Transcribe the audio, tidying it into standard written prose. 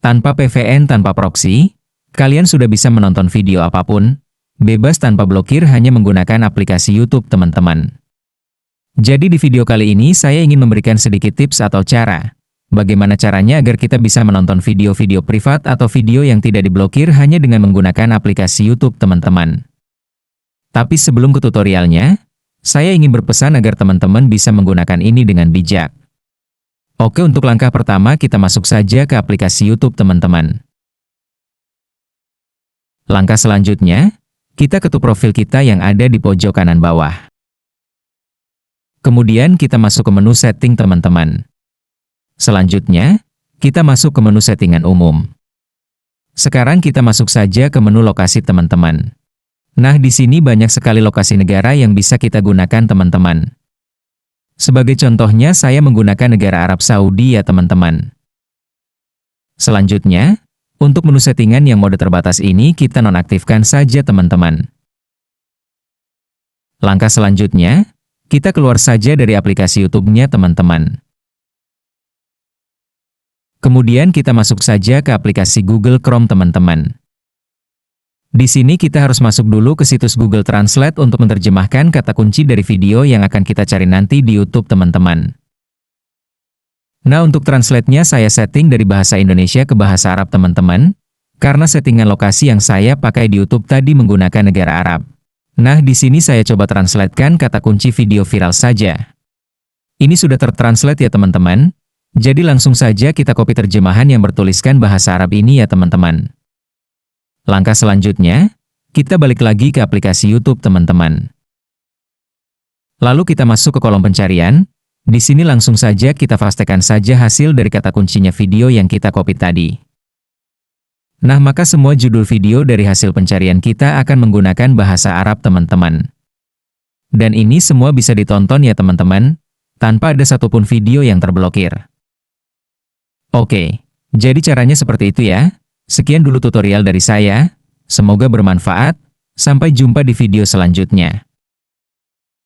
Tanpa PVN, tanpa proxy, kalian sudah bisa menonton video apapun, bebas tanpa blokir hanya menggunakan aplikasi YouTube teman-teman. Jadi di video kali ini saya ingin memberikan sedikit tips atau cara. Bagaimana caranya agar kita bisa menonton video-video privat atau video yang tidak diblokir hanya dengan menggunakan aplikasi YouTube teman-teman. Tapi sebelum ke tutorialnya, saya ingin berpesan agar teman-teman bisa menggunakan ini dengan bijak. Oke, untuk langkah pertama kita masuk saja ke aplikasi YouTube teman-teman. Langkah selanjutnya, kita ketuk profil kita yang ada di pojok kanan bawah. Kemudian kita masuk ke menu setting teman-teman. Selanjutnya, kita masuk ke menu settingan umum. Sekarang kita masuk saja ke menu lokasi teman-teman. Nah, di sini banyak sekali lokasi negara yang bisa kita gunakan teman-teman. Sebagai contohnya, saya menggunakan negara Arab Saudi ya teman-teman. Selanjutnya, untuk menu settingan yang mode terbatas ini kita nonaktifkan saja teman-teman. Langkah selanjutnya, kita keluar saja dari aplikasi YouTube-nya teman-teman. Kemudian kita masuk saja ke aplikasi Google Chrome teman-teman. Di sini kita harus masuk dulu ke situs Google Translate untuk menerjemahkan kata kunci dari video yang akan kita cari nanti di YouTube teman-teman. Nah, untuk translate-nya saya setting dari bahasa Indonesia ke bahasa Arab teman-teman, karena settingan lokasi yang saya pakai di YouTube tadi menggunakan negara Arab. Nah, di sini saya coba translatekan kata kunci video viral saja. Ini sudah tertranslate ya teman-teman, jadi langsung saja kita copy terjemahan yang bertuliskan bahasa Arab ini ya teman-teman. Langkah selanjutnya, kita balik lagi ke aplikasi YouTube teman-teman. Lalu kita masuk ke kolom pencarian. Di sini langsung saja kita pastikan saja hasil dari kata kuncinya video yang kita copy tadi. Nah, maka semua judul video dari hasil pencarian kita akan menggunakan bahasa Arab teman-teman. Dan ini semua bisa ditonton ya teman-teman, tanpa ada satupun video yang terblokir. Oke, jadi caranya seperti itu ya. Sekian dulu tutorial dari saya, semoga bermanfaat, sampai jumpa di video selanjutnya.